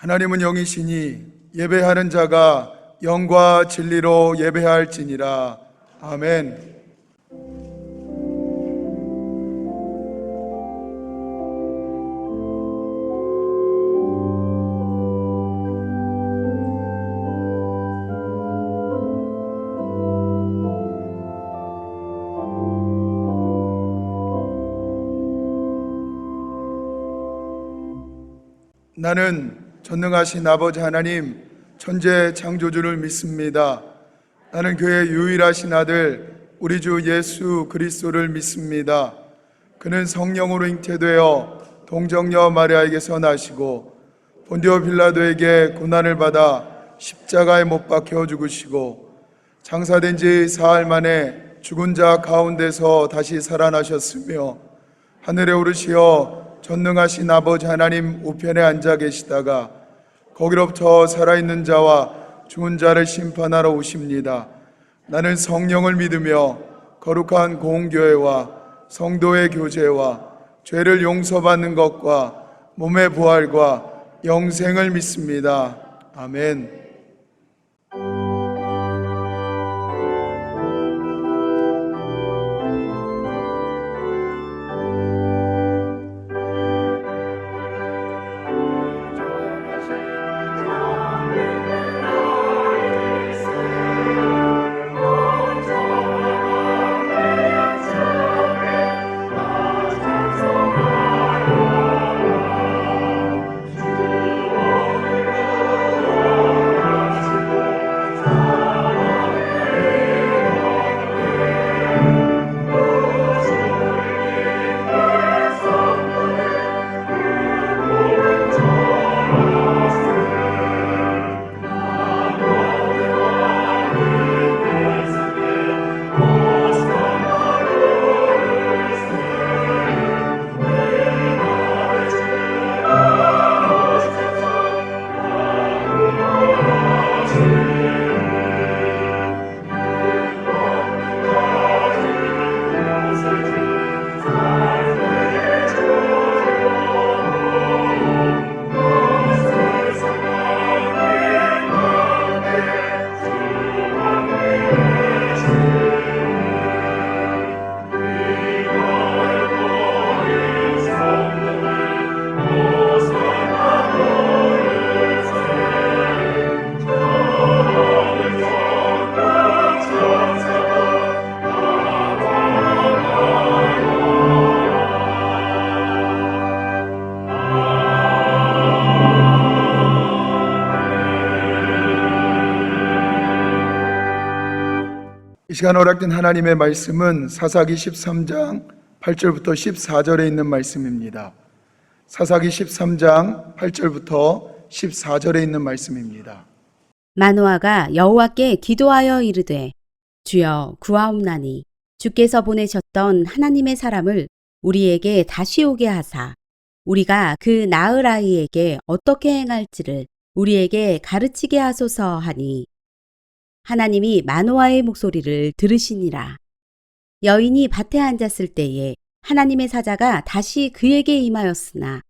하나님은 영이시니 예배하는 자가 영과 진리로 예배할지니라. 아멘. 나는 전능하신 아버지 하나님 천재 창조주를 믿습니다. 나는 그의 유일하신 아들 우리 주 예수 그리스도를 믿습니다. 그는 성령으로 잉태되어 동정녀 마리아에게서 나시고 본디오 빌라도에게 고난을 받아 십자가에 못 박혀 죽으시고 장사된 지 사흘 만에 죽은 자 가운데서 다시 살아나셨으며 하늘에 오르시어 전능하신 아버지 하나님 우편에 앉아 계시다가 거기로부터 살아있는 자와 죽은 자를 심판하러 오십니다. 나는 성령을 믿으며 거룩한 공교회와 성도의 교제와 죄를 용서받는 것과 몸의 부활과 영생을 믿습니다. 아멘. 이 시간 허락된 하나님의 말씀은 사사기 13장 8절부터 14절에 있는 말씀입니다. 사사기 13장 8절부터 14절에 있는 말씀입니다. 마노아가 여호와께 기도하여 이르되 주여 구하옵나니 주께서 보내셨던 하나님의 사람을 우리에게 다시 오게 하사 우리가 그 낳을 아이에게 어떻게 행할지를 우리에게 가르치게 하소서 하니 하나님이 마노아의 목소리를 들으시니라. 여인이 밭에 앉았을 때에 하나님의 사자가 다시 그에게 임하였으나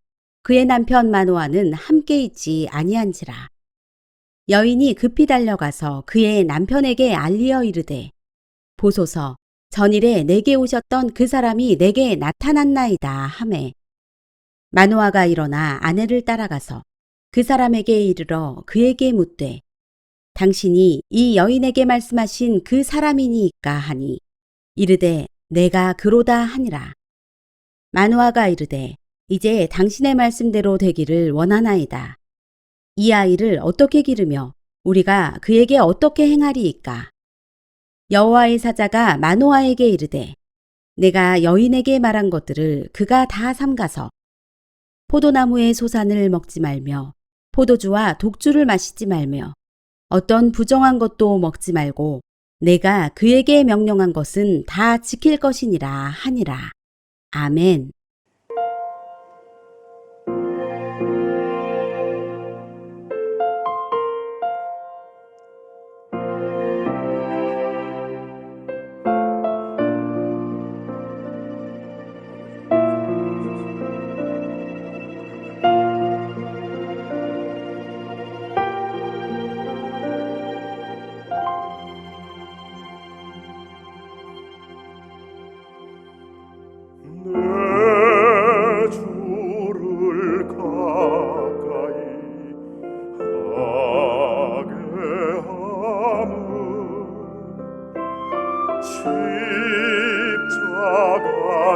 그의 남편 마노아는 함께 있지 아니한지라. 여인이 급히 달려가서 그의 남편에게 알리어 이르되 보소서 전일에 내게 오셨던 그 사람이 내게 나타났나이다 하매 마노아가 일어나 아내를 따라가서 그 사람에게 이르러 그에게 묻되 당신이 이 여인에게 말씀하신 그 사람이니이까 하니 이르되 내가 그로다 하니라. 마노아가 이르되 이제 당신의 말씀대로 되기를 원하나이다. 이 아이를 어떻게 기르며 우리가 그에게 어떻게 행하리이까? 여호와의 사자가 마노아에게 이르되 내가 여인에게 말한 것들을 그가 다 삼가서 포도나무의 소산을 먹지 말며 포도주와 독주를 마시지 말며 어떤 부정한 것도 먹지 말고 내가 그에게 명령한 것은 다 지킬 것이니라 하니라. 아멘.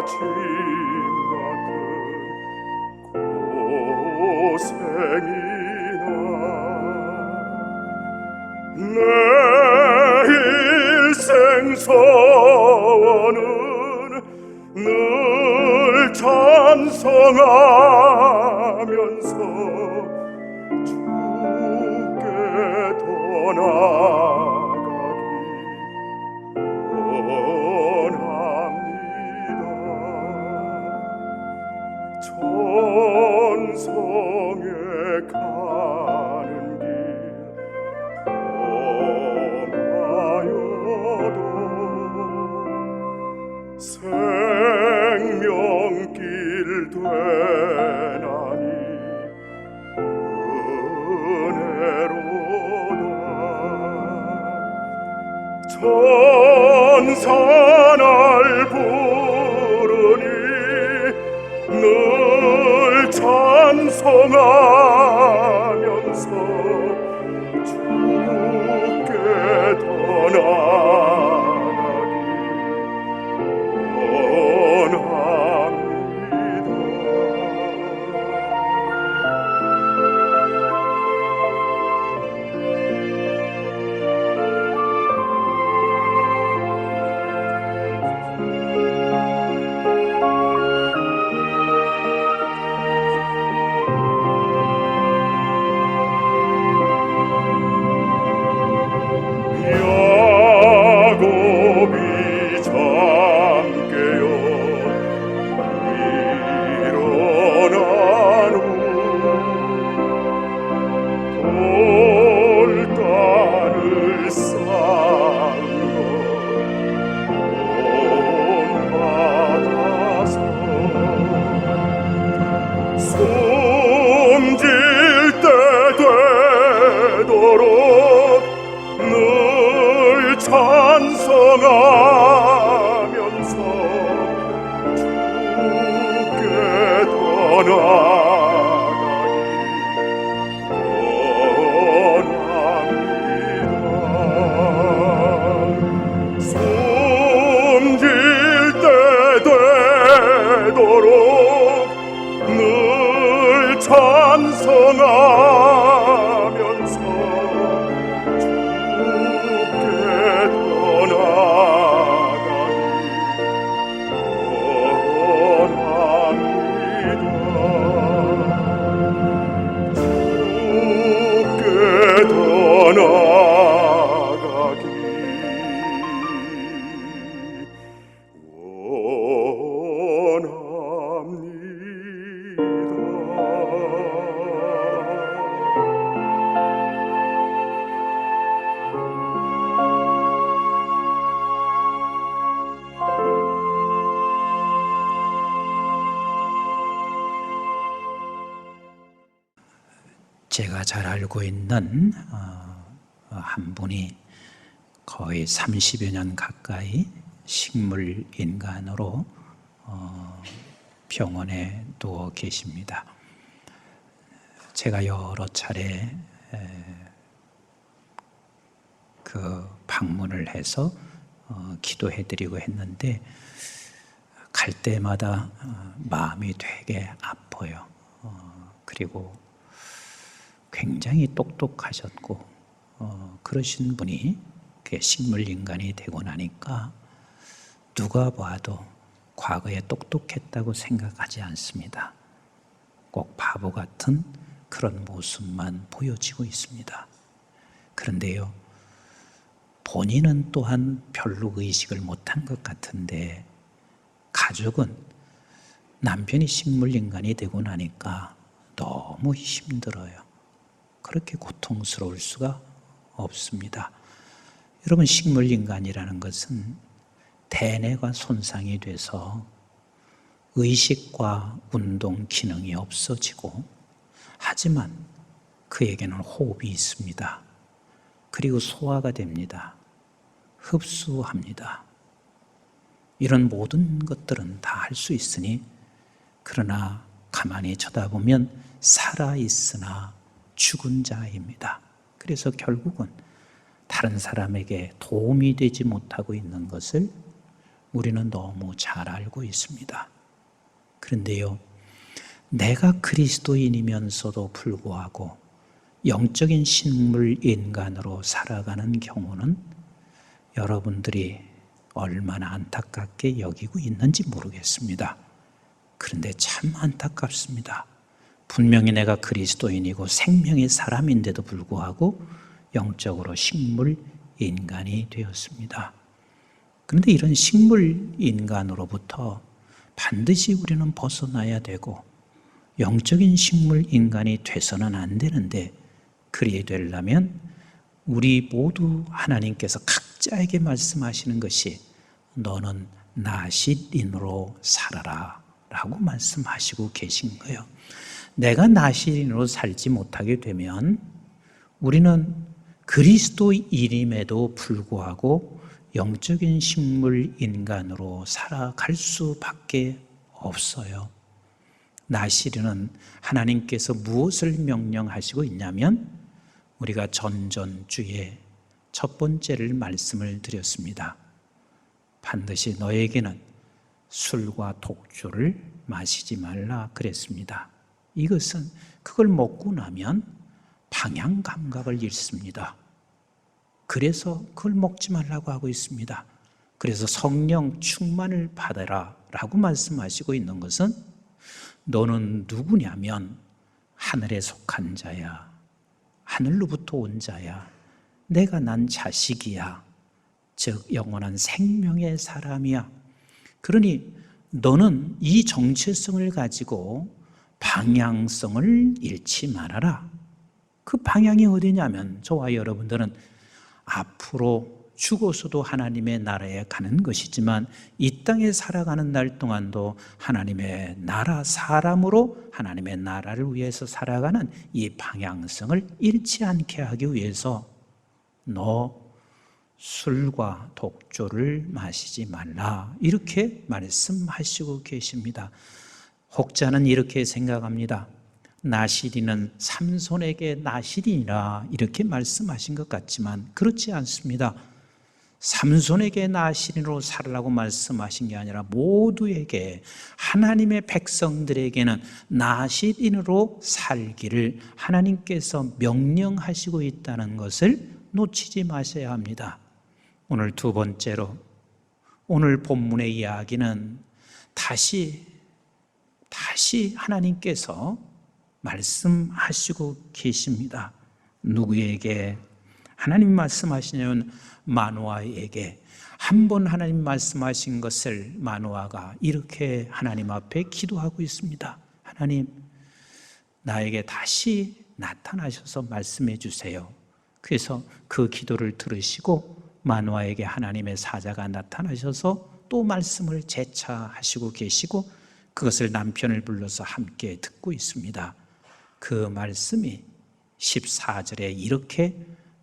짐 같은 고생이나 내 일생 소원은 늘 찬송하면서 주께 떠나가기 원합니다. 천성에 가는 길 험하여도 생명길 되나니 은혜로다. 천사 날 부르니 늘 찬송하면서 주께 떠나가기 원합니다. 야곱이 잠깨어 일어나노 돌단을 쌓은 것 본받아서 숨질 때 되도록 늘 찬송하면서 주께 떠나가기 원합니다. 숨질 때 되도록 늘 찬송하면서 주께 떠나가기 원합니다. 주께 떠나가기 제가 잘 알고 있는 한 분이 거의 30여 년 가까이 식물 인간으로 병원에 누워 계십니다. 제가 여러 차례 그 방문을 해서 기도해드리고 했는데 갈 때마다 마음이 되게 아파요. 그리고 굉장히 똑똑하셨고 그러신 분이 식물인간이 되고 나니까 누가 봐도 과거에 똑똑했다고 생각하지 않습니다. 꼭 바보 같은 그런 모습만 보여지고 있습니다. 그런데요, 본인은 또한 별로 의식을 못한 것 같은데 가족은 남편이 식물인간이 되고 나니까 너무 힘들어요. 그렇게 고통스러울 수가 없습니다. 여러분, 식물인간이라는 것은 대뇌가 손상이 돼서 의식과 운동 기능이 없어지고, 하지만 그에게는 호흡이 있습니다. 그리고 소화가 됩니다. 흡수합니다. 이런 모든 것들은 다 할 수 있으니, 그러나 가만히 쳐다보면 살아있으나 죽은 자입니다. 그래서 결국은 다른 사람에게 도움이 되지 못하고 있는 것을 우리는 너무 잘 알고 있습니다. 그런데요, 내가 그리스도인이면서도 불구하고 영적인 식물 인간으로 살아가는 경우는 여러분들이 얼마나 안타깝게 여기고 있는지 모르겠습니다. 그런데 참 안타깝습니다. 분명히 내가 그리스도인이고 생명의 사람인데도 불구하고 영적으로 식물 인간이 되었습니다. 그런데 이런 식물 인간으로부터 반드시 우리는 벗어나야 되고 영적인 식물 인간이 돼서는 안 되는데, 그리 되려면 우리 모두 하나님께서 각자에게 말씀하시는 것이 너는 나실인으로 살아라 라고 말씀하시고 계신 거예요. 내가 나실인으로 살지 못하게 되면 우리는 그리스도인임에도 불구하고 영적인 식물 인간으로 살아갈 수밖에 없어요. 나실인은 하나님께서 무엇을 명령하시고 있냐면, 우리가 전전주에 첫 번째를 말씀을 드렸습니다. 반드시 너에게는 술과 독주를 마시지 말라 그랬습니다. 이것은 그걸 먹고 나면 방향 감각을 잃습니다. 그래서 그걸 먹지 말라고 하고 있습니다. 그래서 성령 충만을 받아라 라고 말씀하시고 있는 것은, 너는 누구냐면 하늘에 속한 자야, 하늘로부터 온 자야, 내가 난 자식이야, 즉 영원한 생명의 사람이야. 그러니 너는 이 정체성을 가지고 방향성을 잃지 말아라. 그 방향이 어디냐면, 저와 여러분들은 앞으로 죽어서도 하나님의 나라에 가는 것이지만 이 땅에 살아가는 날 동안도 하나님의 나라 사람으로 하나님의 나라를 위해서 살아가는 이 방향성을 잃지 않게 하기 위해서 너 술과 독주를 마시지 말라 이렇게 말씀하시고 계십니다. 혹자는 이렇게 생각합니다. 나실인은 삼손에게 나실이니라 이렇게 말씀하신 것 같지만 그렇지 않습니다. 삼손에게 나실인으로 살으라고 말씀하신 게 아니라 모두에게, 하나님의 백성들에게는 나실인으로 살기를 하나님께서 명령하시고 있다는 것을 놓치지 마셔야 합니다. 오늘 두 번째로, 오늘 본문의 이야기는 다시 하나님께서 말씀하시고 계십니다. 누구에게 하나님 말씀하시냐면 마노아에게. 한 번 하나님 말씀하신 것을 마노아가 이렇게 하나님 앞에 기도하고 있습니다. 하나님, 나에게 다시 나타나셔서 말씀해 주세요. 그래서 그 기도를 들으시고 마노아에게 하나님의 사자가 나타나셔서 또 말씀을 재차하시고 계시고, 그것을 남편을 불러서 함께 듣고 있습니다. 그 말씀이 14절에 이렇게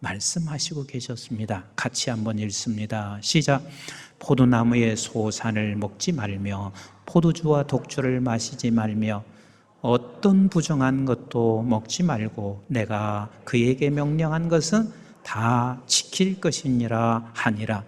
말씀하시고 계셨습니다. 같이 한번 읽습니다. 시작. 포도나무의 소산을 먹지 말며 포도주와 독주를 마시지 말며 어떤 부정한 것도 먹지 말고 내가 그에게 명령한 것은 다 지킬 것이니라 하니라.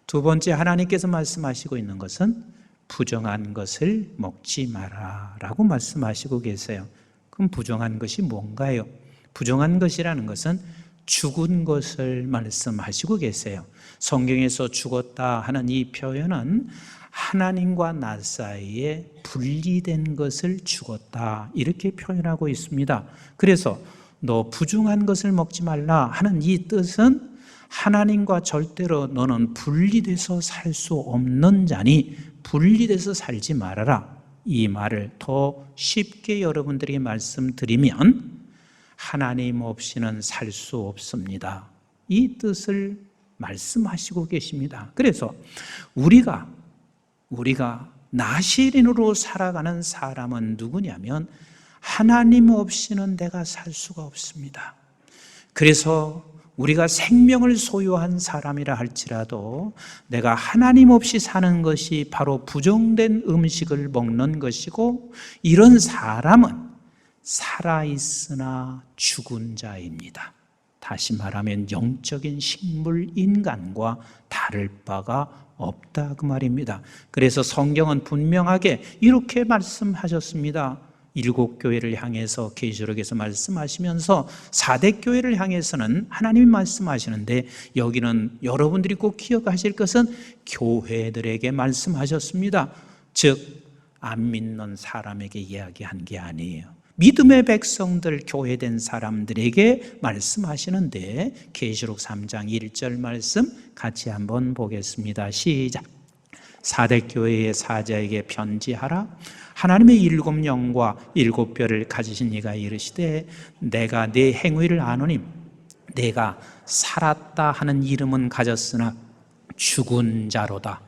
두 번째, 하나님께서 말씀하시고 있는 것은 부정한 것을 먹지 마라 라고 말씀하시고 계세요. 그럼 부정한 것이 뭔가요? 부정한 것이라는 것은 죽은 것을 말씀하시고 계세요. 성경에서 죽었다 하는 이 표현은 하나님과 나 사이에 분리된 것을 죽었다 이렇게 표현하고 있습니다. 그래서 너 부정한 것을 먹지 말라 하는 이 뜻은 하나님과 절대로 너는 분리돼서 살 수 없는 자니 분리돼서 살지 말아라. 이 말을 더 쉽게 여러분들에게 말씀드리면 하나님 없이는 살 수 없습니다. 이 뜻을 말씀하시고 계십니다. 그래서 우리가 나실인으로 살아가는 사람은 누구냐면 하나님 없이는 내가 살 수가 없습니다. 그래서 우리가 생명을 소유한 사람이라 할지라도 내가 하나님 없이 사는 것이 바로 부정된 음식을 먹는 것이고, 이런 사람은 살아있으나 죽은 자입니다. 다시 말하면 영적인 식물 인간과 다를 바가 없다 그 말입니다. 그래서 성경은 분명하게 이렇게 말씀하셨습니다. 7교회를 향해서 계시록에서 말씀하시면서 4대 교회를 향해서는 하나님이 말씀하시는데, 여기는 여러분들이 꼭 기억하실 것은 교회들에게 말씀하셨습니다. 즉 안 믿는 사람에게 이야기한 게 아니에요. 믿음의 백성들, 교회된 사람들에게 말씀하시는데, 계시록 3장 1절 말씀 같이 한번 보겠습니다. 시작. 4대 교회의 사자에게 편지하라. 하나님의 7영과 7뼈를 가지신 이가 이르시되, 내가 네 행위를 아노니 내가 살았다 하는 이름은 가졌으나 죽은 자로다.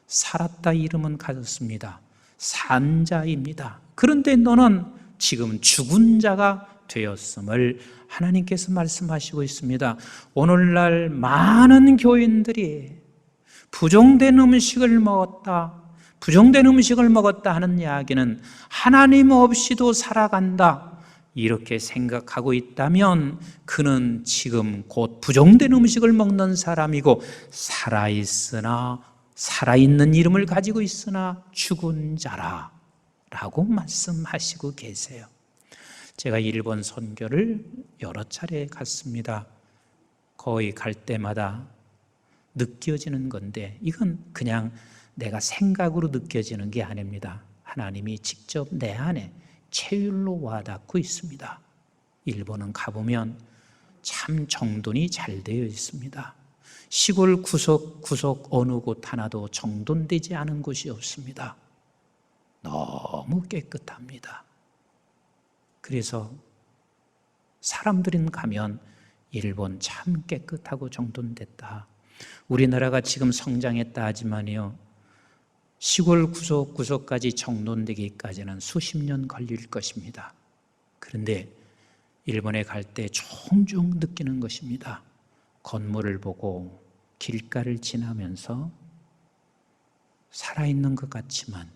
살았다 이름은 가졌습니다. 산 자입니다. 그런데 너는 지금 죽은 자가 되었음을 하나님께서 말씀하시고 있습니다. 오늘날 많은 교인들이 부정된 음식을 먹었다, 부정된 음식을 먹었다 하는 이야기는 하나님 없이도 살아간다, 이렇게 생각하고 있다면 그는 지금 곧 부정된 음식을 먹는 사람이고, 살아있는 이름을 가지고 있으나 죽은 자라 라고 말씀하시고 계세요. 제가 일본 선교를 여러 차례 갔습니다. 거의 갈 때마다 느껴지는 건데, 이건 그냥 내가 생각으로 느껴지는 게 아닙니다. 하나님이 직접 내 안에 체율로 와닿고 있습니다. 일본은 가보면 참 정돈이 잘 되어 있습니다. 시골 구석구석 어느 곳 하나도 정돈되지 않은 곳이 없습니다. 너무 깨끗합니다. 그래서 사람들은 가면 일본 참 깨끗하고 정돈됐다. 우리나라가 지금 성장했다 하지만요, 시골 구석구석까지 정돈되기까지는 수십 년 걸릴 것입니다. 그런데 일본에 갈 때 종종 느끼는 것입니다. 건물을 보고 길가를 지나면서 살아있는 것 같지만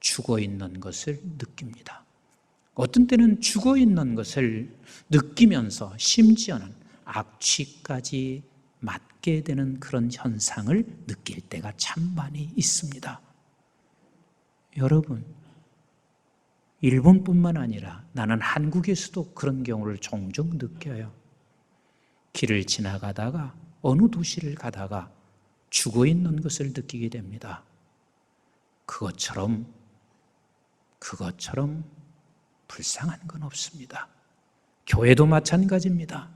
죽어있는 것을 느낍니다. 어떤 때는 죽어있는 것을 느끼면서 심지어는 악취까지 맡게 되는 그런 현상을 느낄 때가 참 많이 있습니다. 여러분, 일본뿐만 아니라 나는 한국에서도 그런 경우를 종종 느껴요. 길을 지나가다가 어느 도시를 가다가 죽어있는 것을 느끼게 됩니다. 그것처럼 불쌍한 건 없습니다. 교회도 마찬가지입니다.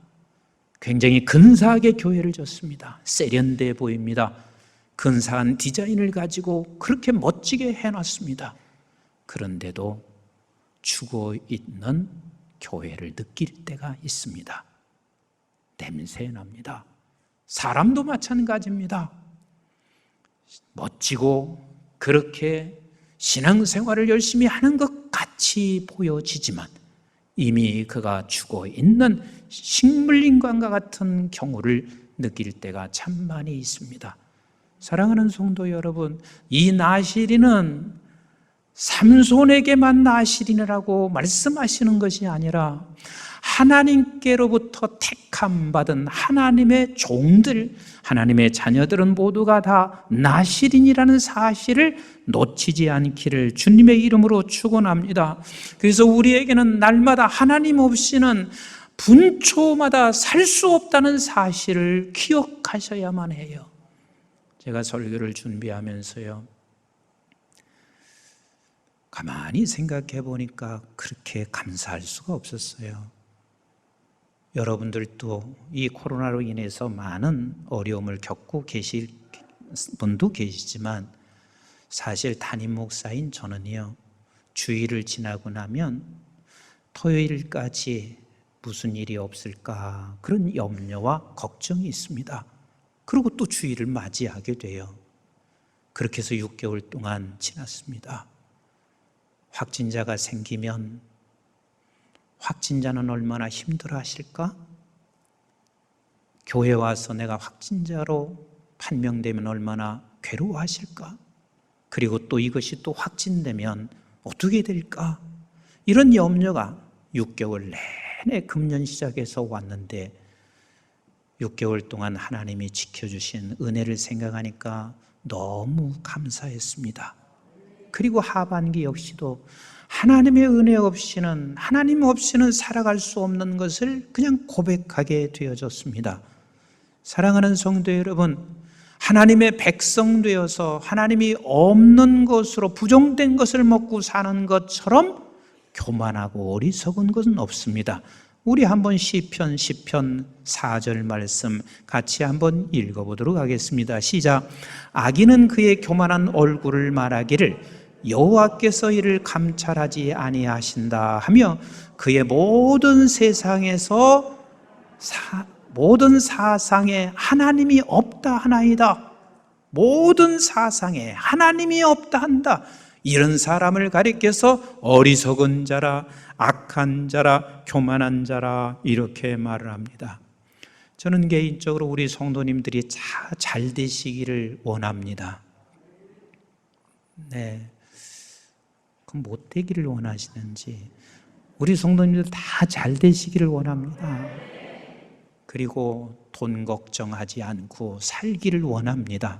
굉장히 근사하게 교회를 졌습니다. 세련돼 보입니다. 근사한 디자인을 가지고 그렇게 멋지게 해놨습니다. 그런데도 죽어있는 교회를 느낄 때가 있습니다. 냄새 납니다. 사람도 마찬가지입니다. 멋지고 그렇게 신앙생활을 열심히 하는 것 같이 보여지지만 이미 그가 죽어있는 식물인간과 같은 경우를 느낄 때가 참 많이 있습니다. 사랑하는 성도 여러분, 이 나시린은 삼손에게만 나시린이라고 말씀하시는 것이 아니라 하나님께로부터 택함받은 하나님의 종들, 하나님의 자녀들은 모두가 다 나시린이라는 사실을 놓치지 않기를 주님의 이름으로 축원합니다. 그래서 우리에게는 날마다 하나님 없이는 분초마다 살 수 없다는 사실을 기억하셔야만 해요. 제가 설교를 준비하면서요, 가만히 생각해 보니까 그렇게 감사할 수가 없었어요. 여러분들도 이 코로나로 인해서 많은 어려움을 겪고 계실 분도 계시지만, 사실 담임 목사인 저는요, 주일을 지나고 나면 토요일까지 무슨 일이 없을까 그런 염려와 걱정이 있습니다. 그리고 또 주일을 맞이하게 돼요. 그렇게 해서 6개월 동안 지났습니다. 확진자가 생기면 확진자는 얼마나 힘들어 하실까? 교회 와서 내가 확진자로 판명되면 얼마나 괴로워하실까? 그리고 또 이것이 또 확진되면 어떻게 될까? 이런 염려가 6개월 내내 금년 시작해서 왔는데, 6개월 동안 하나님이 지켜주신 은혜를 생각하니까 너무 감사했습니다. 그리고 하반기 역시도 하나님의 은혜 없이는, 하나님 없이는 살아갈 수 없는 것을 그냥 고백하게 되어졌습니다. 사랑하는 성도 여러분, 하나님의 백성 되어서 하나님이 없는 것으로 부정된 것을 먹고 사는 것처럼 교만하고 어리석은 것은 없습니다. 우리 한번 시편 10편 4절 말씀 같이 한번 읽어보도록 하겠습니다. 시작. 악인은 그의 교만한 얼굴을 말하기를 여호와께서 이를 감찰하지 아니하신다 하며 그의 모든 세상에서 모든 사상에 하나님이 없다 하나이다. 모든 사상에 하나님이 없다 한다. 이런 사람을 가리켜서 어리석은 자라, 악한 자라, 교만한 자라 이렇게 말을 합니다. 저는 개인적으로 우리 성도님들이 잘 되시기를 원합니다. 네, 그럼 못 되기를 원하시는지 우리 성도님들 다 잘 되시기를 원합니다. 그리고 돈 걱정하지 않고 살기를 원합니다.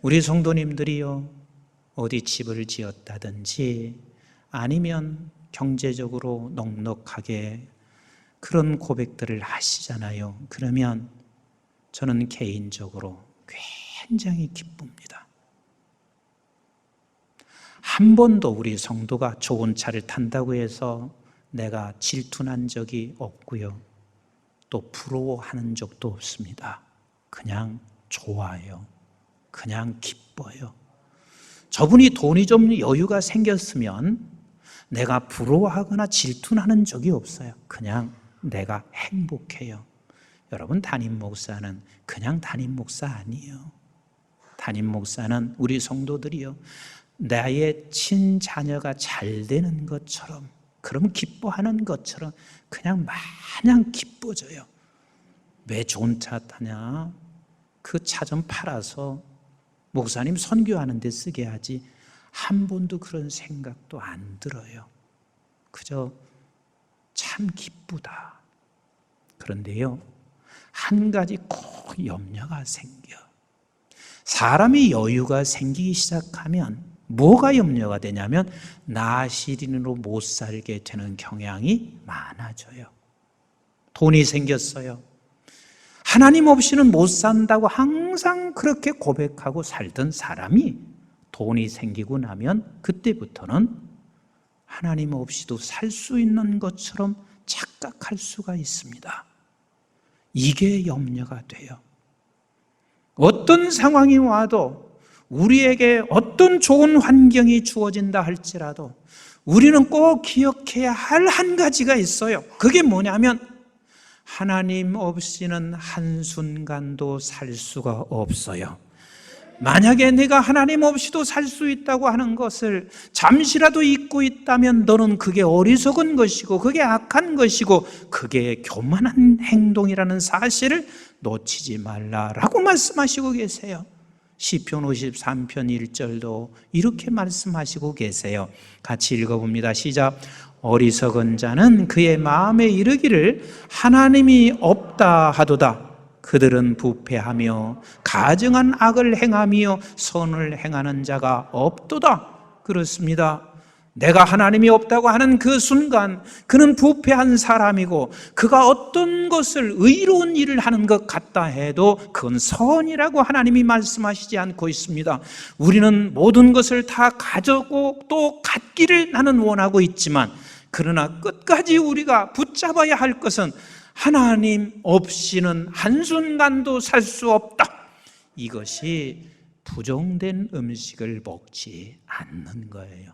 우리 성도님들이요, 어디 집을 지었다든지 아니면 경제적으로 넉넉하게 그런 고백들을 하시잖아요. 그러면 저는 개인적으로 굉장히 기쁩니다. 한 번도 우리 성도가 좋은 차를 탄다고 해서 내가 질투난 적이 없고요. 또 부러워하는 적도 없습니다. 그냥 좋아요. 그냥 기뻐요. 저분이 돈이 좀 여유가 생겼으면 내가 부러워하거나 질투나는 적이 없어요. 그냥 내가 행복해요. 여러분, 담임 목사는 그냥 담임 목사 아니에요. 담임 목사는 우리 성도들이요, 나의 친자녀가 잘 되는 것처럼, 그럼 기뻐하는 것처럼 그냥 마냥 기뻐져요. 왜 좋은 차 타냐? 그 차 좀 팔아서 목사님 선교하는 데 쓰게 하지. 한 번도 그런 생각도 안 들어요. 그저 참 기쁘다. 그런데요, 한 가지 꼭 염려가 생겨. 사람이 여유가 생기기 시작하면 뭐가 염려가 되냐면 나시린으로 못 살게 되는 경향이 많아져요. 돈이 생겼어요. 하나님 없이는 못 산다고 항상 그렇게 고백하고 살던 사람이 돈이 생기고 나면 그때부터는 하나님 없이도 살 수 있는 것처럼 착각할 수가 있습니다. 이게 염려가 돼요. 어떤 상황이 와도, 우리에게 어떤 좋은 환경이 주어진다 할지라도 우리는 꼭 기억해야 할 한 가지가 있어요. 그게 뭐냐면 하나님 없이는 한순간도 살 수가 없어요. 만약에 내가 하나님 없이도 살 수 있다고 하는 것을 잠시라도 잊고 있다면 너는 그게 어리석은 것이고 그게 악한 것이고 그게 교만한 행동이라는 사실을 놓치지 말라라고 말씀하시고 계세요. 시편 53편 1절도 이렇게 말씀하시고 계세요. 같이 읽어봅니다. 시작. 어리석은 자는 그의 마음에 이르기를 하나님이 없다 하도다. 그들은 부패하며 가증한 악을 행하며 선을 행하는 자가 없도다. 그렇습니다. 내가 하나님이 없다고 하는 그 순간 그는 부패한 사람이고, 그가 어떤 것을 의로운 일을 하는 것 같다 해도 그건 선이라고 하나님이 말씀하시지 않고 있습니다. 우리는 모든 것을 다 가져고 또 갖기를 나는 원하고 있지만, 그러나 끝까지 우리가 붙잡아야 할 것은 하나님 없이는 한순간도 살 수 없다. 이것이 부정된 음식을 먹지 않는 거예요.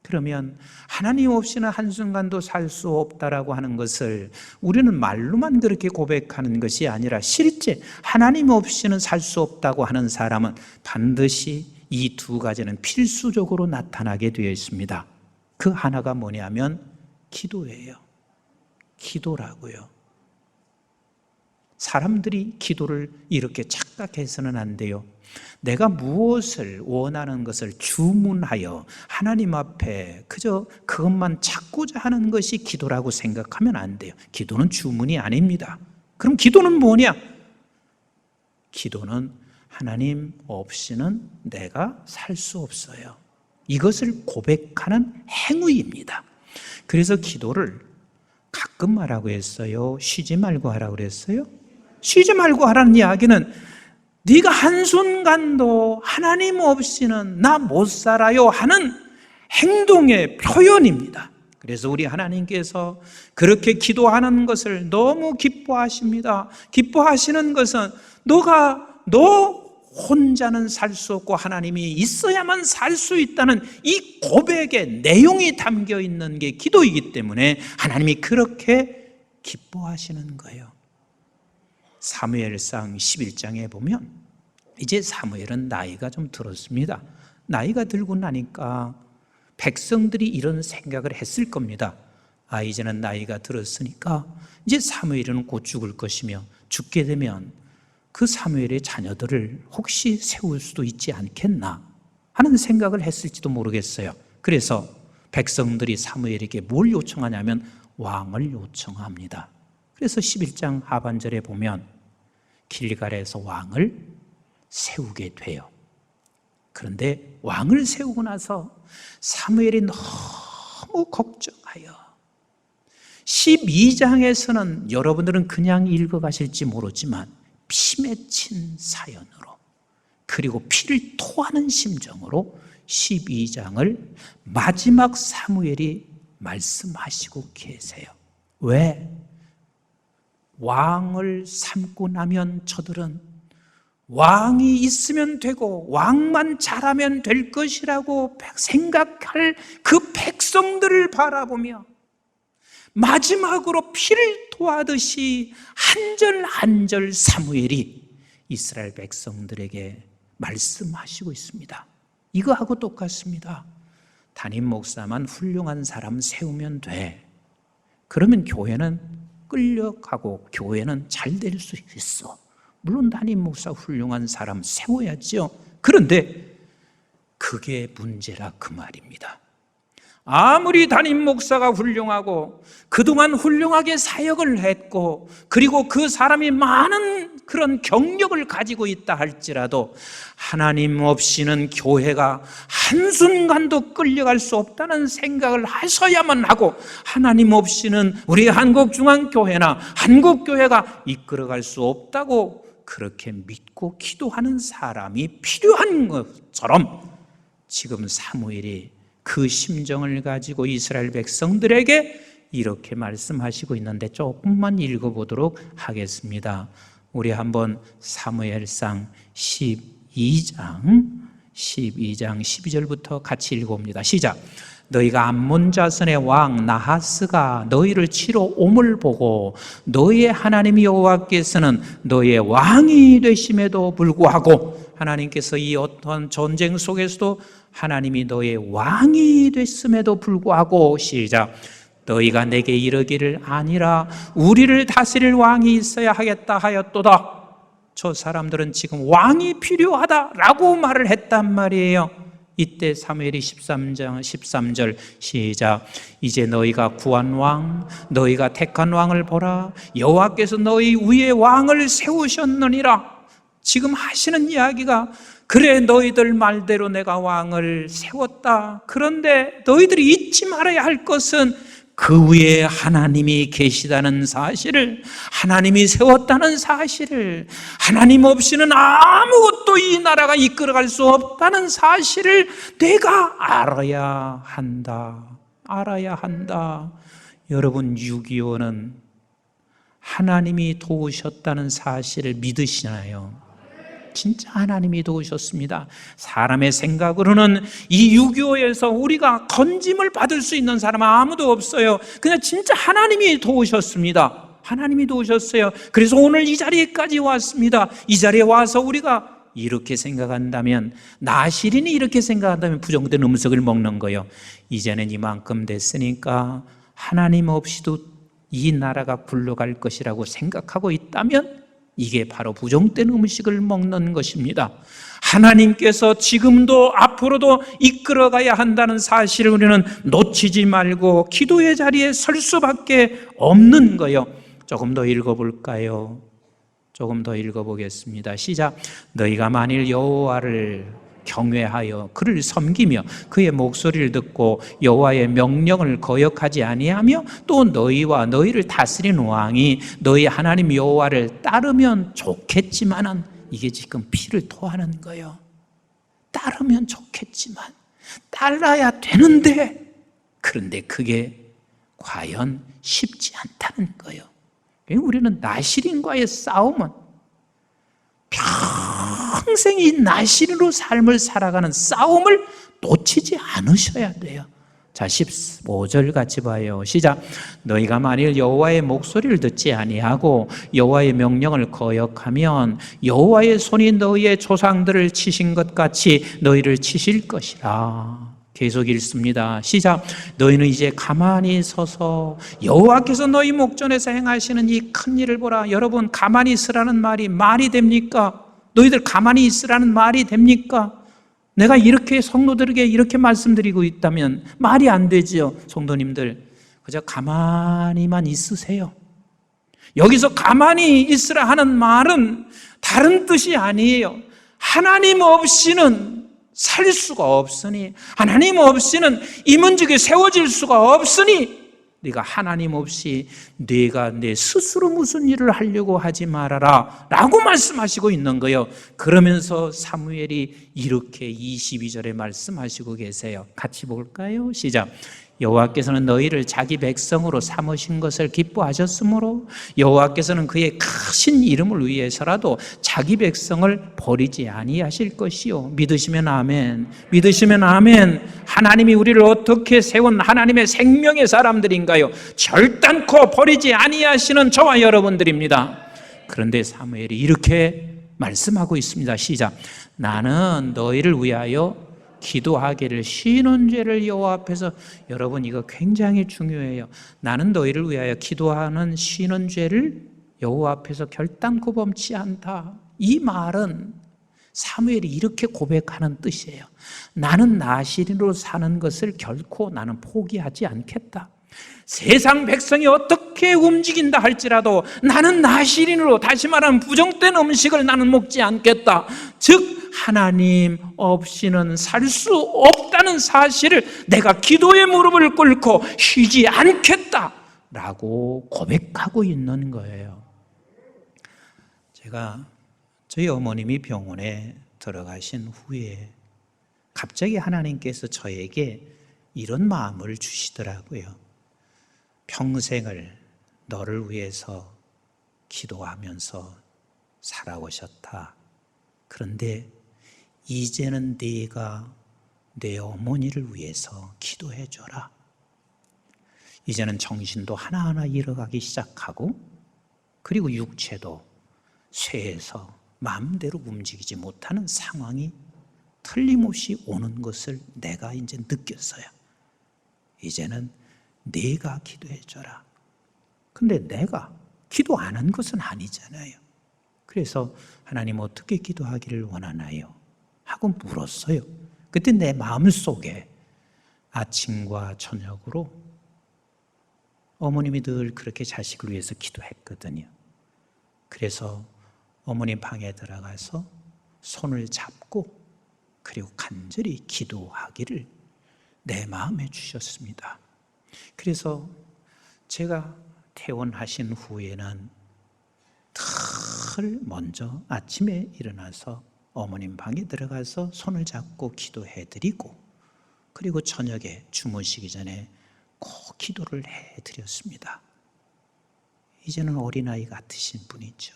그러면 하나님 없이는 한순간도 살 수 없다라고 하는 것을 우리는 말로만 그렇게 고백하는 것이 아니라 실제 하나님 없이는 살 수 없다고 하는 사람은 반드시 이 두 가지는 필수적으로 나타나게 되어 있습니다. 그 하나가 뭐냐면 기도예요. 기도라고요. 사람들이 기도를 이렇게 착각해서는 안 돼요. 내가 무엇을 원하는 것을 주문하여 하나님 앞에 그저 그것만 찾고자 하는 것이 기도라고 생각하면 안 돼요. 기도는 주문이 아닙니다. 그럼 기도는 뭐냐? 기도는 하나님 없이는 내가 살 수 없어요. 이것을 고백하는 행위입니다. 그래서 기도를 가끔 하라고 했어요? 쉬지 말고 하라고 그랬어요? 쉬지 말고 하라는 이야기는 네가 한순간도 하나님 없이는 나 못 살아요 하는 행동의 표현입니다. 그래서 우리 하나님께서 그렇게 기도하는 것을 너무 기뻐하십니다. 기뻐하시는 것은 너 혼자는 살 수 없고 하나님이 있어야만 살 수 있다는 이 고백의 내용이 담겨 있는 게 기도이기 때문에 하나님이 그렇게 기뻐하시는 거예요. 사무엘상 11장에 보면 이제 사무엘은 나이가 좀 들었습니다. 나이가 들고 나니까 백성들이 이런 생각을 했을 겁니다. 이제는 나이가 들었으니까 이제 사무엘은 곧 죽을 것이며 죽게 되면 그 사무엘의 자녀들을 혹시 세울 수도 있지 않겠나 하는 생각을 했을지도 모르겠어요. 그래서 백성들이 사무엘에게 뭘 요청하냐면 왕을 요청합니다. 그래서 11장 하반절에 보면 길갈에서 왕을 세우게 돼요. 그런데 왕을 세우고 나서 사무엘이 너무 걱정하여 12장에서는 여러분들은 그냥 읽어가실지 모르지만 피 맺힌 사연으로 그리고 피를 토하는 심정으로 12장을 마지막 사무엘이 말씀하시고 계세요. 왜? 왕을 삼고 나면 저들은 왕이 있으면 되고 왕만 잘하면 될 것이라고 생각할 그 백성들을 바라보며 마지막으로 피를 토하듯이 한 절 한 절 사무엘이 이스라엘 백성들에게 말씀하시고 있습니다. 이거하고 똑같습니다. 담임 목사만 훌륭한 사람 세우면 돼. 그러면 교회는 끌려가고 교회는 잘 될 수 있어. 물론 담임 목사 훌륭한 사람 세워야죠. 그런데 그게 문제라 그 말입니다. 아무리 담임 목사가 훌륭하고 그동안 훌륭하게 사역을 했고 그리고 그 사람이 많은 그런 경력을 가지고 있다 할지라도 하나님 없이는 교회가 한순간도 끌려갈 수 없다는 생각을 하셔야만 하고 하나님 없이는 우리 한국중앙교회나 한국교회가 이끌어갈 수 없다고 그렇게 믿고 기도하는 사람이 필요한 것처럼 지금 사무엘이 그 심정을 가지고 이스라엘 백성들에게 이렇게 말씀하시고 있는데 조금만 읽어보도록 하겠습니다. 우리 한번 사무엘상 12장 12절부터 같이 읽어봅니다. 시작. 너희가 암몬 자손의 왕 나하스가 너희를 치러 옴을 보고 너희의 하나님 여호와께서는 너희의 왕이 되심에도 불구하고 하나님께서 이 어떤 전쟁 속에서도 하나님이 너의 왕이 됐음에도 불구하고 시작. 너희가 내게 이르기를 아니라 우리를 다스릴 왕이 있어야 하겠다 하였도다. 저 사람들은 지금 왕이 필요하다라고 말을 했단 말이에요. 이때 사무엘이 13절 시작. 이제 너희가 구한 왕 너희가 택한 왕을 보라. 여호와께서 너희 위에 왕을 세우셨느니라. 지금 하시는 이야기가 그래 너희들 말대로 내가 왕을 세웠다. 그런데 너희들이 잊지 말아야 할 것은 그 위에 하나님이 계시다는 사실을, 하나님이 세웠다는 사실을, 하나님 없이는 아무것도 이 나라가 이끌어갈 수 없다는 사실을 내가 알아야 한다. 알아야 한다. 여러분 6.25는 하나님이 도우셨다는 사실을 믿으시나요? 진짜 하나님이 도우셨습니다. 사람의 생각으로는 이 6.25에서 우리가 건짐을 받을 수 있는 사람은 아무도 없어요. 그냥 진짜 하나님이 도우셨습니다. 하나님이 도우셨어요. 그래서 오늘 이 자리에까지 왔습니다. 이 자리에 와서 우리가 이렇게 생각한다면, 나시린이 이렇게 생각한다면 부정된 음식을 먹는 거예요. 이제는 이만큼 됐으니까 하나님 없이도 이 나라가 굴러갈 것이라고 생각하고 있다면 이게 바로 부정된 음식을 먹는 것입니다. 하나님께서 지금도 앞으로도 이끌어가야 한다는 사실을 우리는 놓치지 말고 기도의 자리에 설 수밖에 없는 거예요. 조금 더 읽어볼까요? 조금 더 읽어보겠습니다. 시작. 너희가 만일 여호와를 경외하여 그를 섬기며 그의 목소리를 듣고 여호와의 명령을 거역하지 아니하며 또 너희와 너희를 다스리는 왕이 너희 하나님 여호와를 따르면 좋겠지만은, 이게 지금 피를 토하는 거예요. 따르면 좋겠지만, 따라야 되는데, 그런데 그게 과연 쉽지 않다는 거예요. 우리는 나실인과의 싸움은 평생 이 나실로 삶을 살아가는 싸움을 놓치지 않으셔야 돼요. 자, 15절 같이 봐요. 시작. 너희가 만일 여호와의 목소리를 듣지 아니하고 여호와의 명령을 거역하면 여호와의 손이 너희의 조상들을 치신 것 같이 너희를 치실 것이라. 계속 읽습니다. 시작. 너희는 이제 가만히 서서 여호와께서 너희 목전에서 행하시는 이 큰 일을 보라. 여러분, 가만히 있으라는 말이 됩니까? 너희들 가만히 있으라는 말이 됩니까? 내가 이렇게 성도들에게 이렇게 말씀드리고 있다면 말이 안 되지요. 성도님들, 그저 가만히만 있으세요. 여기서 가만히 있으라 하는 말은 다른 뜻이 아니에요. 하나님 없이는 살 수가 없으니, 하나님 없이는 이 문제가 세워질 수가 없으니, 네가 하나님 없이 네가 내 스스로 무슨 일을 하려고 하지 말아라 라고 말씀하시고 있는 거예요. 그러면서 사무엘이 이렇게 22절에 말씀하시고 계세요. 같이 볼까요? 시작. 여호와께서는 너희를 자기 백성으로 삼으신 것을 기뻐하셨으므로 여호와께서는 그의 크신 이름을 위해서라도 자기 백성을 버리지 아니하실 것이요. 믿으시면 아멘. 믿으시면 아멘. 하나님이 우리를 어떻게 세운 하나님의 생명의 사람들인가요? 절단코 버리지 아니하시는 저와 여러분들입니다. 그런데 사무엘이 이렇게 말씀하고 있습니다. 시작. 나는 너희를 위하여 기도하기를 쉬는 죄를 여호와 앞에서, 여러분 이거 굉장히 중요해요. 나는 너희를 위하여 기도하는 쉬는 죄를 여호와 앞에서 결단코 범치 않다. 이 말은 사무엘이 이렇게 고백하는 뜻이에요. 나는 나실인으로 사는 것을 결코 나는 포기하지 않겠다. 세상 백성이 어떻게 움직인다 할지라도 나는 나실인으로, 다시 말하면 부정된 음식을 나는 먹지 않겠다. 즉 하나님 없이는 살 수 없다는 사실을 내가 기도의 무릎을 꿇고 쉬지 않겠다라고 고백하고 있는 거예요. 제가 저희 어머님이 병원에 들어가신 후에 갑자기 하나님께서 저에게 이런 마음을 주시더라고요. 평생을 너를 위해서 기도하면서 살아오셨다. 그런데 이제는 네가 내 어머니를 위해서 기도해 줘라. 이제는 정신도 하나하나 잃어가기 시작하고, 그리고 육체도 쇠해서 마음대로 움직이지 못하는 상황이 틀림없이 오는 것을 내가 이제 느꼈어요. 이제는 네가 기도해 줘라. 근데 내가 기도 안 한 것은 아니잖아요. 그래서 하나님 어떻게 기도하기를 원하나요? 하고 물었어요. 그때 내 마음속에 아침과 저녁으로 어머님이 늘 그렇게 자식을 위해서 기도했거든요. 그래서 어머님 방에 들어가서 손을 잡고 그리고 간절히 기도하기를 내 마음에 주셨습니다. 그래서 제가 퇴원하신 후에는 늘 먼저 아침에 일어나서 어머님 방에 들어가서 손을 잡고 기도해드리고, 그리고 저녁에 주무시기 전에 꼭 기도를 해드렸습니다. 이제는 어린아이 같으신 분이죠.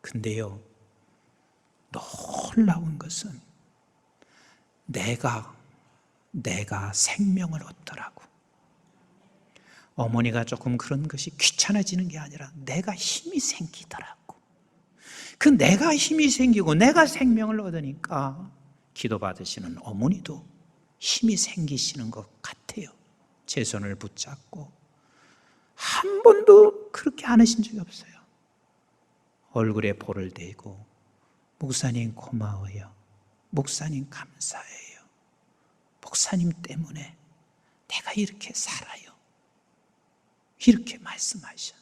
근데요, 놀라운 것은 내가 생명을 얻더라고. 어머니가 조금 그런 것이 귀찮아지는 게 아니라 내가 힘이 생기더라고. 그 내가 힘이 생기고 내가 생명을 얻으니까 기도받으시는 어머니도 힘이 생기시는 것 같아요. 제 손을 붙잡고 한 번도 그렇게 안 하신 적이 없어요. 얼굴에 볼을 대고 목사님 고마워요. 목사님 감사해요. 목사님 때문에 내가 이렇게 살아요. 이렇게 말씀하셔.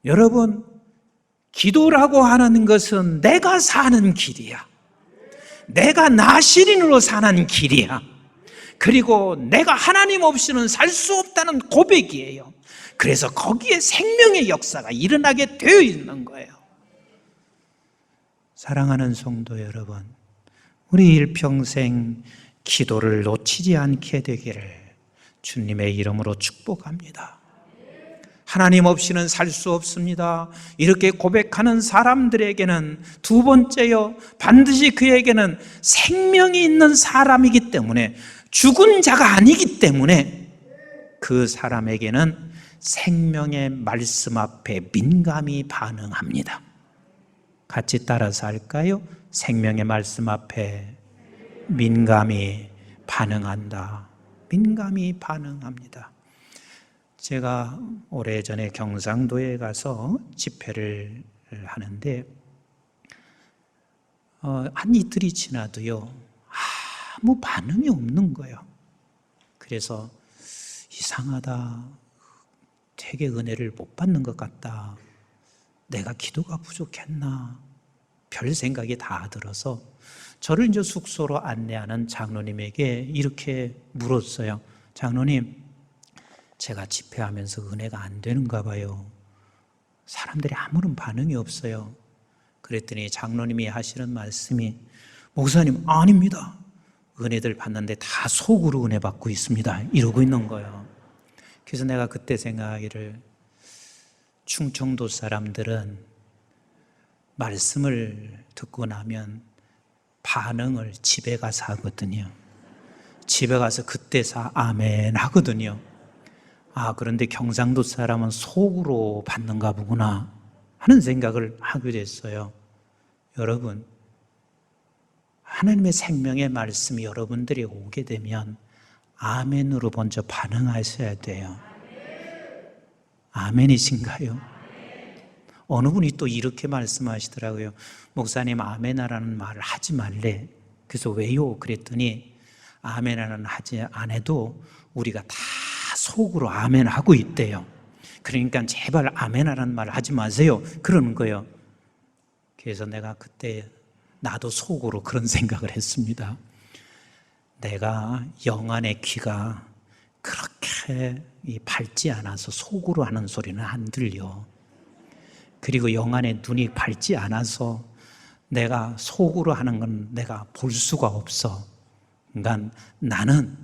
여러분, 기도라고 하는 것은 내가 사는 길이야. 내가 나시린으로 사는 길이야. 그리고 내가 하나님 없이는 살 수 없다는 고백이에요. 그래서 거기에 생명의 역사가 일어나게 되어 있는 거예요. 사랑하는 성도 여러분, 우리 일평생 기도를 놓치지 않게 되기를 주님의 이름으로 축복합니다. 하나님 없이는 살 수 없습니다. 이렇게 고백하는 사람들에게는 두 번째요, 반드시 그에게는 생명이 있는 사람이기 때문에, 죽은 자가 아니기 때문에 그 사람에게는 생명의 말씀 앞에 민감히 반응합니다. 같이 따라서 할까요? 생명의 말씀 앞에 민감히 반응한다. 민감히 반응합니다. 제가 오래전에 경상도에 가서 집회를 하는데 한 이틀이 지나도요 아무 반응이 없는 거예요. 그래서 이상하다, 되게 은혜를 못 받는 것 같다, 내가 기도가 부족했나, 별 생각이 다 들어서 저를 이제 숙소로 안내하는 장로님에게 이렇게 물었어요. 장로님, 제가 집회하면서 은혜가 안 되는가 봐요. 사람들이 아무런 반응이 없어요. 그랬더니 장로님이 하시는 말씀이, 목사님, 아닙니다. 은혜들 받는데 다 속으로 은혜 받고 있습니다. 이러고 있는 거예요. 그래서 내가 그때 생각하기를, 충청도 사람들은 말씀을 듣고 나면 반응을 집에 가서 하거든요. 집에 가서 그때서 아멘 하거든요. 그런데 경상도 사람은 속으로 받는가 보구나 하는 생각을 하게 됐어요. 여러분, 하나님의 생명의 말씀이 여러분들이 오게 되면 아멘으로 먼저 반응하셔야 돼요. 아멘이신가요? 어느 분이 또 이렇게 말씀하시더라고요. 목사님, 아멘하라는 말을 하지 말래. 그래서 왜요? 그랬더니 아멘하는 하지 안 해도 우리가 다 속으로 아멘하고 있대요. 그러니까 제발 아멘하라는 말을 하지 마세요. 그러는 거예요. 그래서 내가 그때 나도 속으로 그런 생각을 했습니다. 내가 영안의 귀가 그렇게 밝지 않아서 속으로 하는 소리는 안 들려. 그리고 영안의 눈이 밝지 않아서 내가 속으로 하는 건 내가 볼 수가 없어. 그러니까 나는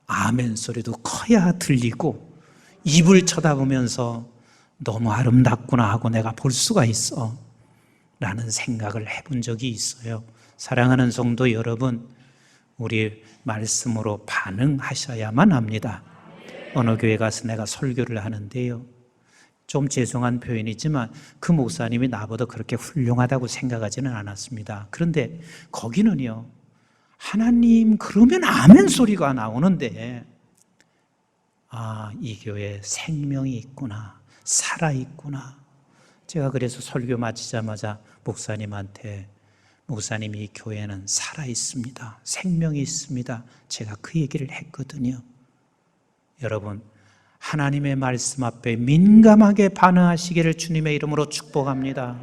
아멘 소리도 커야 들리고 입을 쳐다보면서 너무 아름답구나 하고 내가 볼 수가 있어 라는 생각을 해본 적이 있어요. 사랑하는 성도 여러분, 우리 말씀으로 반응하셔야만 합니다. 어느 교회 가서 내가 설교를 하는데요, 좀 죄송한 표현이지만 그 목사님이 나보다 그렇게 훌륭하다고 생각하지는 않았습니다. 그런데 거기는요, 하나님 그러면 아멘 소리가 나오는데, 이 교회에 생명이 있구나, 살아있구나. 제가 그래서 설교 마치자마자 목사님한테, 목사님, 이 교회는 살아있습니다, 생명이 있습니다, 제가 그 얘기를 했거든요. 여러분, 하나님의 말씀 앞에 민감하게 반응하시기를 주님의 이름으로 축복합니다.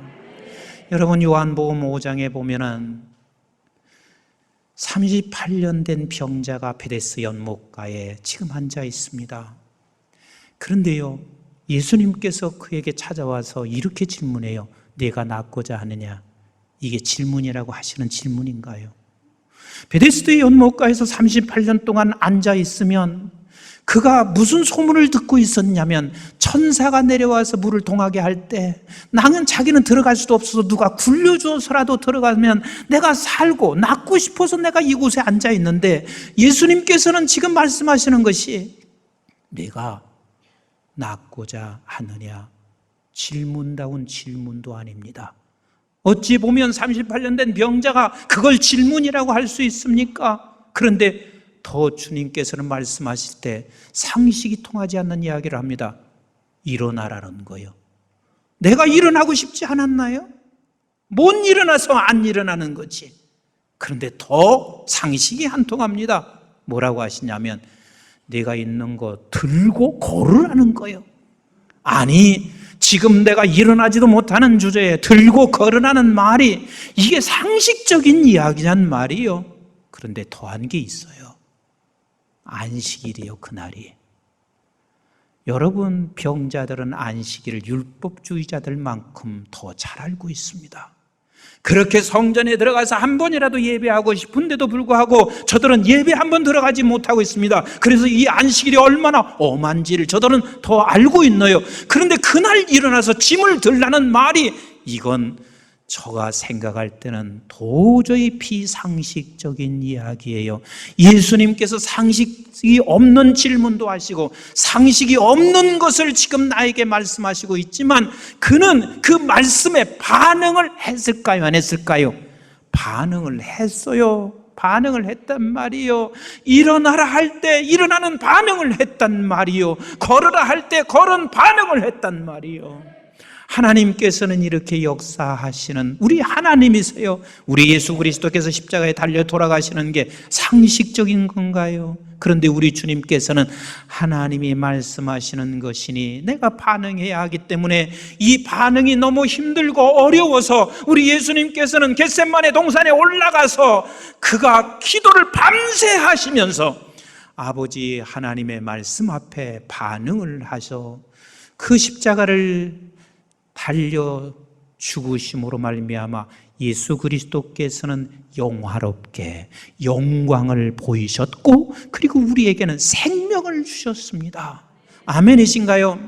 여러분, 요한복음 5장에 보면은 38년 된 병자가 베데스 연못가에 지금 앉아 있습니다. 그런데요, 예수님께서 그에게 찾아와서 이렇게 질문해요. 네가 낫고자 하느냐? 이게 질문이라고 하시는 질문인가요? 베데스다 연못가에서 38년 동안 앉아 있으면 그가 무슨 소문을 듣고 있었냐면, 천사가 내려와서 물을 동하게 할 때 나는 자기는 들어갈 수도 없어서 누가 굴려줘서라도 들어가면 내가 살고 낫고 싶어서 내가 이곳에 앉아 있는데, 예수님께서는 지금 말씀하시는 것이 네가 낫고자 하느냐? 질문다운 질문도 아닙니다. 어찌 보면 38년 된 병자가 그걸 질문이라고 할 수 있습니까? 그런데 더 주님께서는 말씀하실 때 상식이 통하지 않는 이야기를 합니다. 일어나라는 거예요. 내가 일어나고 싶지 않았나요? 못 일어나서 안 일어나는 거지. 그런데 더 상식이 안 통합니다. 뭐라고 하시냐면, 내가 있는 거 들고 걸으라는 거예요. 아니, 지금 내가 일어나지도 못하는 주제에 들고 거론하는 말이 이게 상식적인 이야기란 말이요. 그런데 더한 게 있어요. 안식일이요, 그날이. 여러분, 병자들은 안식일을 율법주의자들만큼 더 잘 알고 있습니다. 그렇게 성전에 들어가서 한 번이라도 예배하고 싶은데도 불구하고 저들은 예배 한 번 들어가지 못하고 있습니다. 그래서 이 안식일이 얼마나 엄한지를 저들은 더 알고 있네요. 그런데 그날 일어나서 짐을 들라는 말이, 이건 저가 생각할 때는 도저히 비상식적인 이야기예요. 예수님께서 상식이 없는 질문도 하시고 상식이 없는 것을 지금 나에게 말씀하시고 있지만 그는 그 말씀에 반응을 했을까요? 안 했을까요? 반응을 했어요. 반응을 했단 말이요. 일어나라 할 때 일어나는 반응을 했단 말이요. 걸어라 할 때 걸은 반응을 했단 말이요. 하나님께서는 이렇게 역사하시는 우리 하나님이세요. 우리 예수 그리스도께서 십자가에 달려 돌아가시는 게 상식적인 건가요? 그런데 우리 주님께서는 하나님이 말씀하시는 것이니 내가 반응해야 하기 때문에 이 반응이 너무 힘들고 어려워서 우리 예수님께서는 겟세마네 동산에 올라가서 그가 기도를 밤새 하시면서 아버지 하나님의 말씀 앞에 반응을 하셔 그 십자가를 달려 죽으심으로 말미암아 예수 그리스도께서는 영화롭게 영광을 보이셨고 그리고 우리에게는 생명을 주셨습니다. 아멘이신가요?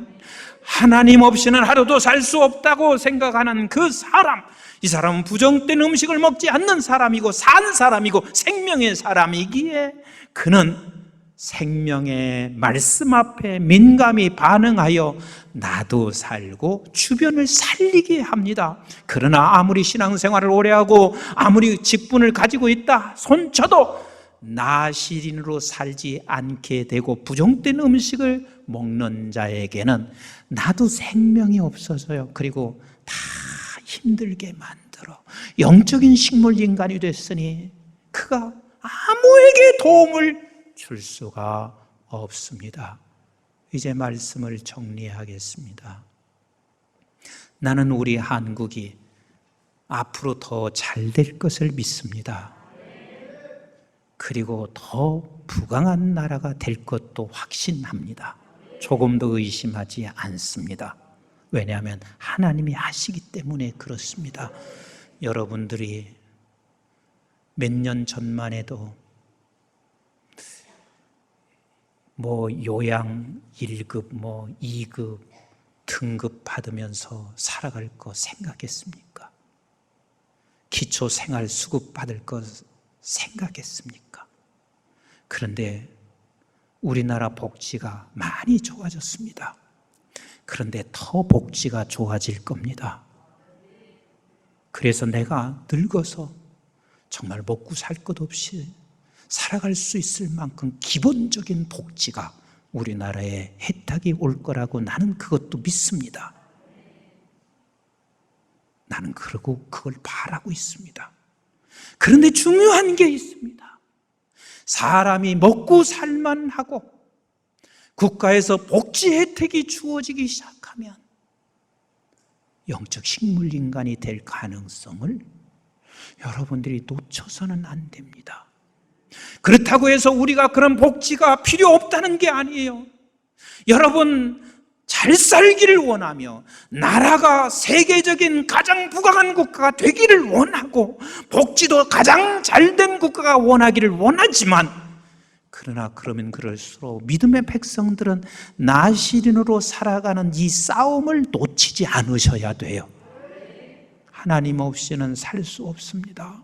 하나님 없이는 하루도 살 수 없다고 생각하는 그 사람, 이 사람은 부정된 음식을 먹지 않는 사람이고 산 사람이고 생명의 사람이기에 그는 생명의 말씀 앞에 민감히 반응하여 나도 살고 주변을 살리게 합니다. 그러나 아무리 신앙생활을 오래 하고 아무리 직분을 가지고 있다 손쳐도 나시린으로 살지 않게 되고 부정된 음식을 먹는 자에게는 나도 생명이 없어져요. 그리고 다 힘들게 만들어 영적인 식물 인간이 됐으니 그가 아무에게 도움을 줄 수가 없습니다. 이제 말씀을 정리하겠습니다. 나는 우리 한국이 앞으로 더 잘 될 것을 믿습니다. 그리고 더 부강한 나라가 될 것도 확신합니다. 조금도 의심하지 않습니다. 왜냐하면 하나님이 하시기 때문에 그렇습니다. 여러분들이 몇 년 전만 해도 요양 1급, 2급 등급 받으면서 살아갈 거 생각했습니까? 기초생활수급 받을 거 생각했습니까? 그런데 우리나라 복지가 많이 좋아졌습니다. 그런데 더 복지가 좋아질 겁니다. 그래서 내가 늙어서 정말 먹고 살 것 없이 살아갈 수 있을 만큼 기본적인 복지가 우리나라에 혜택이 올 거라고 나는 그것도 믿습니다. 나는 그걸 바라고 있습니다. 그런데 중요한 게 있습니다. 사람이 먹고 살만하고 국가에서 복지 혜택이 주어지기 시작하면 영적 식물 인간이 될 가능성을 여러분들이 놓쳐서는 안 됩니다. 그렇다고 해서 우리가 그런 복지가 필요 없다는 게 아니에요. 여러분 잘 살기를 원하며 나라가 세계적인 가장 부강한 국가가 되기를 원하고 복지도 가장 잘된 국가가 원하기를 원하지만 그러나 그러면 그럴수록 믿음의 백성들은 나시린으로 살아가는 이 싸움을 놓치지 않으셔야 돼요. 하나님 없이는 살 수 없습니다.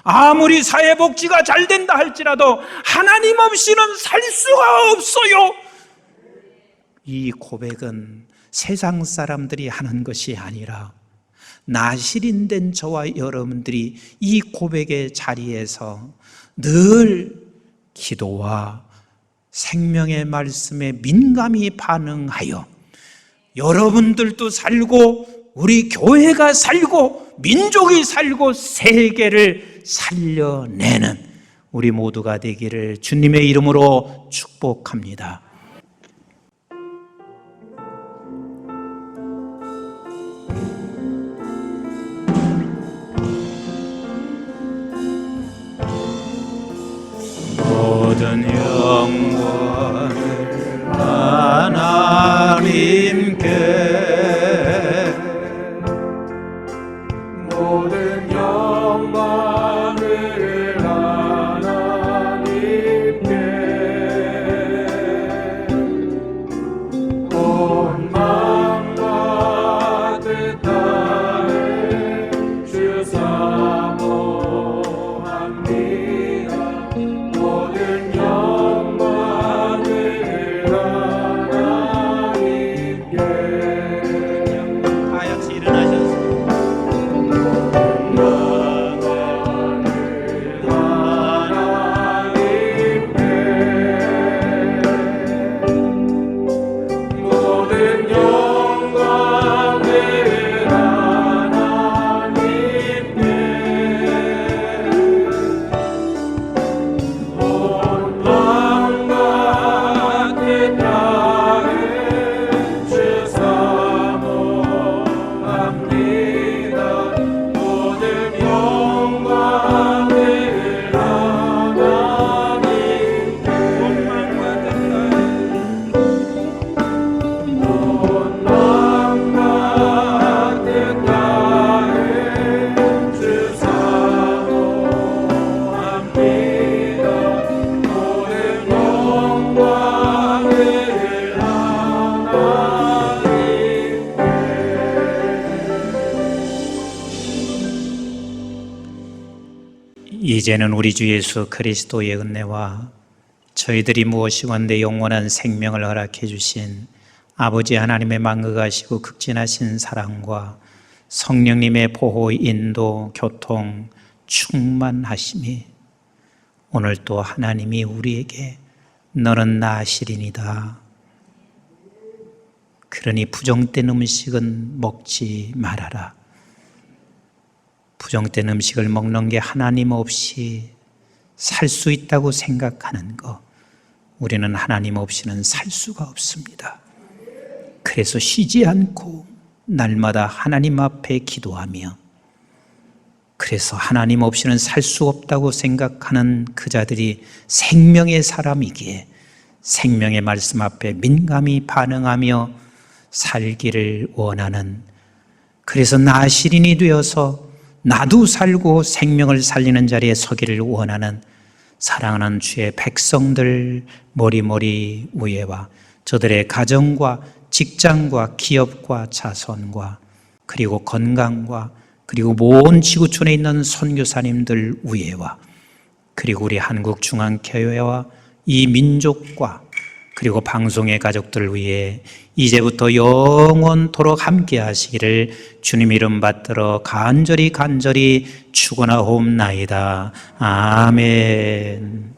아무리 사회복지가 잘 된다 할지라도 하나님 없이는 살 수가 없어요. 이 고백은 세상 사람들이 하는 것이 아니라 나시린된 저와 여러분들이 이 고백의 자리에서 늘 기도와 생명의 말씀에 민감히 반응하여 여러분들도 살고 우리 교회가 살고 민족이 살고 세계를 살려내는 우리 모두가 되기를 주님의 이름으로 축복합니다. 모든 영광을 하나님께 모든 영광을 하나님께 온 마음과 뜻다해 주 사모합니다. 모든 영광을 하나님께 다 같이 일어나셔서 모든 영광을 하나님께 온 마음과 뜻다해 주 사모합니다. 모든 영광을 하나님께 온 마음과 뜻다해 주 사모합니다. 모든 영광을 이제는 우리 주 예수 그리스도의 은혜와 저희들이 무엇이건대 영원한 생명을 허락해 주신 아버지 하나님의 만극하시고 극진하신 사랑과 성령님의 보호, 인도, 교통, 충만하심이 오늘 또 하나님이 우리에게 너는 나시리니다. 그러니 부정된 음식은 먹지 말아라. 부정된 음식을 먹는 게 하나님 없이 살 수 있다고 생각하는 거, 우리는 하나님 없이는 살 수가 없습니다. 그래서 쉬지 않고 날마다 하나님 앞에 기도하며, 그래서 하나님 없이는 살 수 없다고 생각하는 그 자들이 생명의 사람이기에 생명의 말씀 앞에 민감히 반응하며 살기를 원하는, 그래서 나시린이 되어서 나도 살고 생명을 살리는 자리에 서기를 원하는 사랑하는 주의 백성들 머리머리 위에와 저들의 가정과 직장과 기업과 자손과 그리고 건강과 그리고 모든 지구촌에 있는 선교사님들 위에와 그리고 우리 한국중앙교회와 이 민족과 그리고 방송의 가족들 위해 이제부터 영원토록 함께 하시기를 주님 이름 받들어 간절히 축원하옵나이다. 아멘.